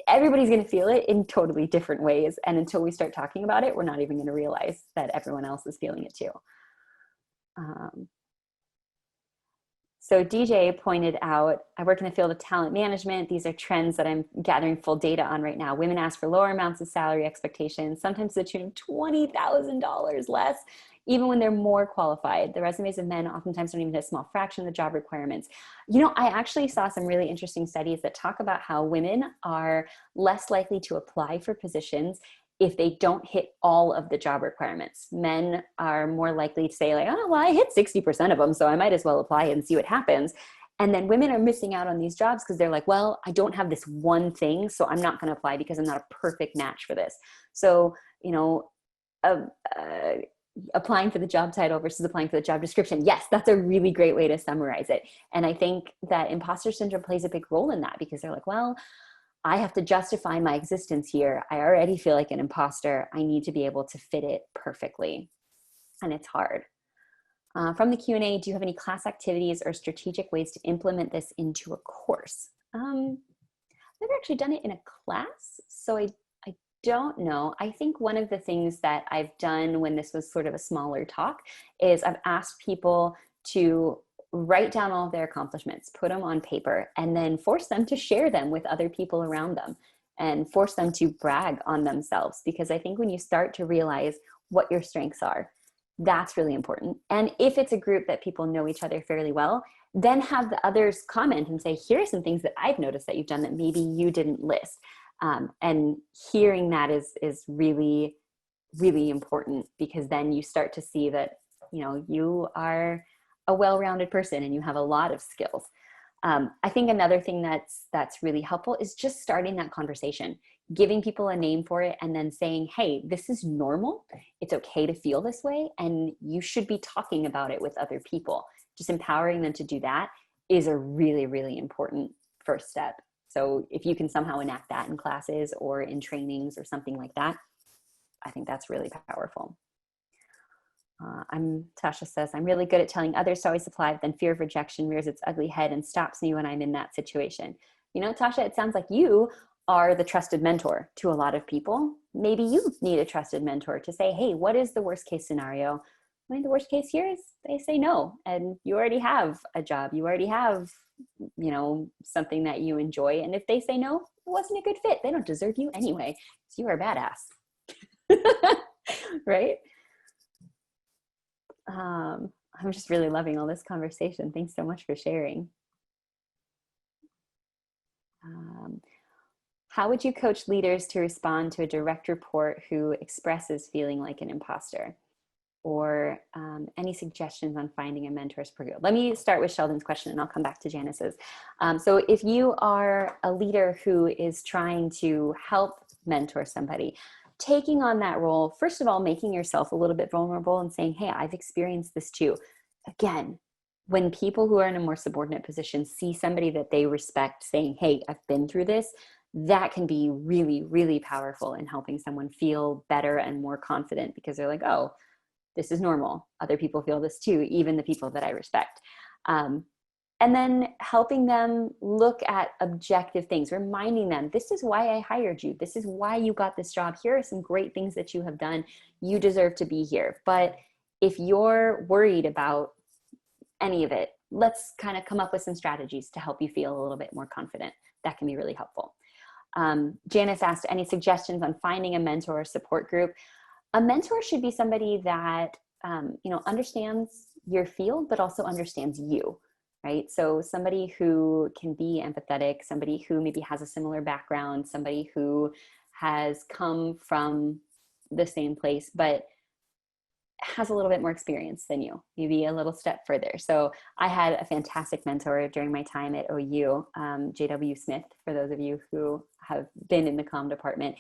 everybody's going to feel it in totally different ways. And until we start talking about it, we're not even going to realize that everyone else is feeling it too. So DJ pointed out, I work in the field of talent management. These are trends that I'm gathering full data on right now. Women ask for lower amounts of salary expectations, sometimes to the tune of $20,000 less, even when they're more qualified. The resumes of men oftentimes don't even hit a small fraction of the job requirements. I actually saw some really interesting studies that talk about how women are less likely to apply for positions if they don't hit all of the job requirements. Men are more likely to say like, oh, well, I hit 60% of them, so I might as well apply and see what happens. And then women are missing out on these jobs because they're like, well, I don't have this one thing, so I'm not going to apply because I'm not a perfect match for this. So, applying for the job title versus applying for the job description. Yes, that's a really great way to summarize it. And I think that imposter syndrome plays a big role in that because they're like, well, I have to justify my existence here. I already feel like an imposter. I need to be able to fit it perfectly. And it's hard. From the Q&A, do you have any class activities or strategic ways to implement this into a course? I've never actually done it in a class, so I don't know. I think one of the things that I've done when this was sort of a smaller talk is I've asked people to write down all of their accomplishments, put them on paper, and then force them to share them with other people around them and force them to brag on themselves. Because I think when you start to realize what your strengths are, that's really important. And if it's a group that people know each other fairly well, then have the others comment and say, here are some things that I've noticed that you've done that maybe you didn't list. And hearing that is really, really important, because then you start to see that, you are a well-rounded person and you have a lot of skills. I think another thing that's really helpful is just starting that conversation, giving people a name for it, and then saying, hey, this is normal. It's okay to feel this way, and you should be talking about it with other people. Just empowering them to do that is a really, really important first step. So if you can somehow enact that in classes or in trainings or something like that, I think that's really powerful. Tasha says, I'm really good at telling others to always apply, but then fear of rejection rears its ugly head and stops me when I'm in that situation. You know, Tasha, it sounds like you are the trusted mentor to a lot of people. Maybe you need a trusted mentor to say, hey, what is the worst case scenario? I mean, the worst case here is they say no, and you already have a job. You already have, you know, something that you enjoy. And if they say no, it wasn't a good fit. They don't deserve you anyway. So you are a badass. Right? I'm just really loving all this conversation. Thanks so much for sharing. How would you coach leaders to respond to a direct report who expresses feeling like an imposter? Or any suggestions on finding a mentor per group? Let me start with Sheldon's question and I'll come back to Janice's. So if you are a leader who is trying to help mentor somebody, taking on that role, first of all, making yourself a little bit vulnerable and saying, hey, I've experienced this too. Again, when people who are in a more subordinate position see somebody that they respect saying, hey, I've been through this, that can be really, really powerful in helping someone feel better and more confident, because they're like, oh, this is normal. Other people feel this too, even the people that I respect. And then helping them look at objective things, reminding them, this is why I hired you. This is why you got this job. Here are some great things that you have done. You deserve to be here. But if you're worried about any of it, let's kind of come up with some strategies to help you feel a little bit more confident. That can be really helpful. Janice asked, any suggestions on finding a mentor or support group? A mentor should be somebody that, understands your field, but also understands you, right? So somebody who can be empathetic, somebody who maybe has a similar background, somebody who has come from the same place, but has a little bit more experience than you, maybe a little step further. So I had a fantastic mentor during my time at OU, J.W. Smith, for those of you who have been in the comm department.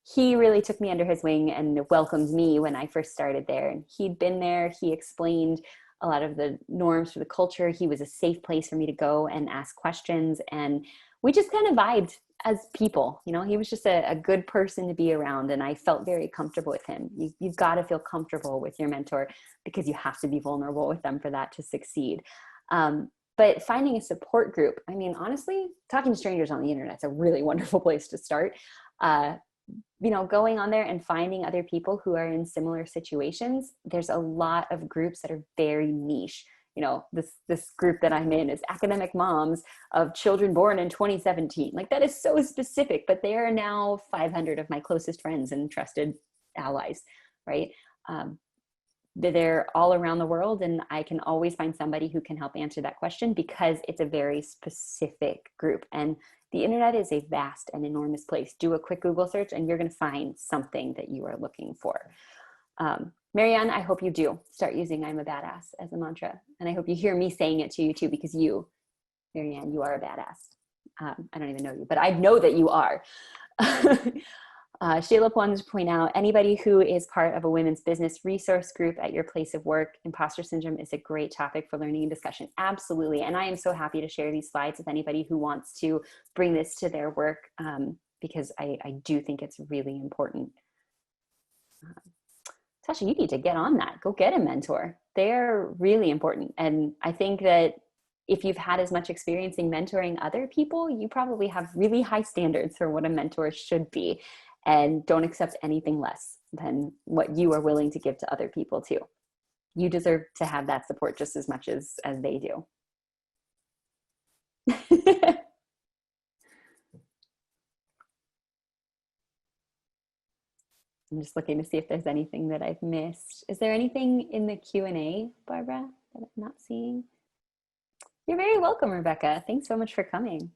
He really took me under his wing and welcomed me when I first started there. And he'd been there. He explained a lot of the norms for the culture. He was a safe place for me to go and ask questions. And we just kind of vibed as people. You know, he was just a good person to be around. And I felt very comfortable with him. You've got to feel comfortable with your mentor, because you have to be vulnerable with them for that to succeed. But finding a support group, I mean, honestly, talking to strangers on the internet is a really wonderful place to start. Going on there and finding other people who are in similar situations. There's a lot of groups that are very niche. You know, this group that I'm in is academic moms of children born in 2017. Like, that is so specific, but they are now 500 of my closest friends and trusted allies, right? They're all around the world, and I can always find somebody who can help answer that question, because it's a very specific group. And the internet is a vast and enormous place. Do a quick Google search and you're going to find something that you are looking for. Marianne, I hope you do start using I'm a badass as a mantra. And I hope you hear me saying it to you too, because you, Marianne, you are a badass. I don't even know you, but I know that you are. Sheila wanted to point out, anybody who is part of a women's business resource group at your place of work, imposter syndrome is a great topic for learning and discussion. Absolutely. And I am so happy to share these slides with anybody who wants to bring this to their work, because I do think it's really important. Tasha, you need to get on that. Go get a mentor. They're really important. And I think that if you've had as much experience in mentoring other people, you probably have really high standards for what a mentor should be, and don't accept anything less than what you are willing to give to other people too. You deserve to have that support just as much as they do. I'm just looking to see if there's anything that I've missed. Is there anything in the Q&A, Barbara, that I'm not seeing? You're very welcome, Rebecca. Thanks so much for coming.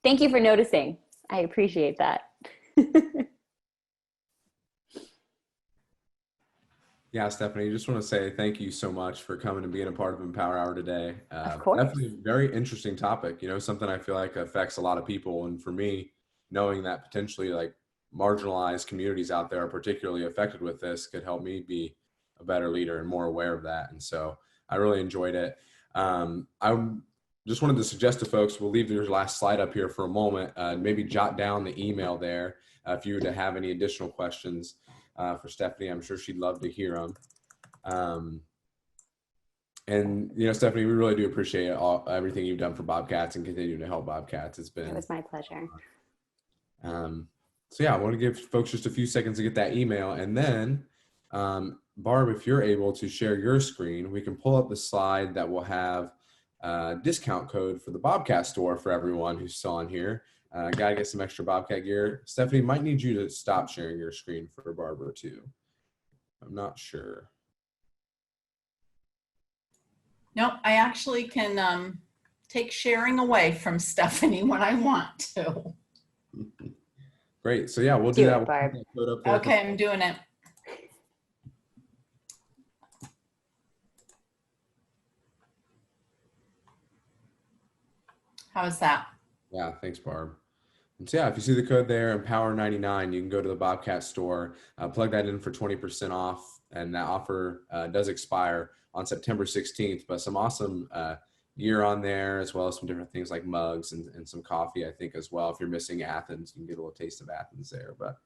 Thank you for noticing. I appreciate that. Yeah, Stephanie, just want to say thank you so much for coming and being a part of Empower Hour today. Of course. Definitely a very interesting topic, something I feel like affects a lot of people. And for me, knowing that potentially like marginalized communities out there are particularly affected with this could help me be a better leader and more aware of that. And so I really enjoyed it. I just wanted to suggest to folks, we'll leave your last slide up here for a moment, maybe jot down the email there if you were to have any additional questions for Stephanie. I'm sure she'd love to hear them. And Stephanie, we really do appreciate everything you've done for Bobcats and continuing to help Bobcats. It's been. It was my pleasure. So yeah, I want to give folks just a few seconds to get that email, and then Barb, if you're able to share your screen, we can pull up the slide that will have a discount code for the Bobcat store for everyone who's still on here. Gotta get some extra Bobcat gear. Stephanie, might need you to stop sharing your screen for Barbara too. I'm not sure. No, I actually can take sharing away from Stephanie when I want to. Great. So yeah, we'll do that. Barb. Okay, I'm doing it. How is that? Yeah, thanks, Barb. And so yeah, if you see the code there, Empower99, you can go to the Bobcat store, plug that in for 20% off, and that offer does expire on September 16th, but some awesome gear on there, as well as some different things like mugs and some coffee, I think, as well. If you're missing Athens, you can get a little taste of Athens there. But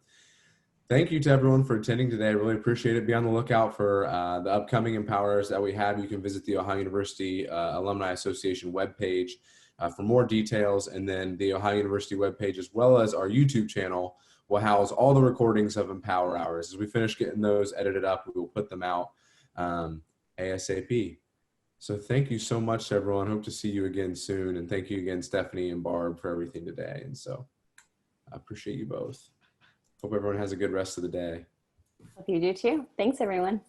thank you to everyone for attending today. I really appreciate it. Be on the lookout for the upcoming Empowers that we have. You can visit the Ohio University Alumni Association webpage for more details, and then the Ohio University webpage, as well as our YouTube channel, will house all the recordings of Empower Hours. As we finish getting those edited up, we will put them out ASAP. So thank you so much, everyone. Hope to see you again soon. And thank you again, Stephanie and Barb, for everything today. And so I appreciate you both. Hope everyone has a good rest of the day. Hope you do too. Thanks, everyone.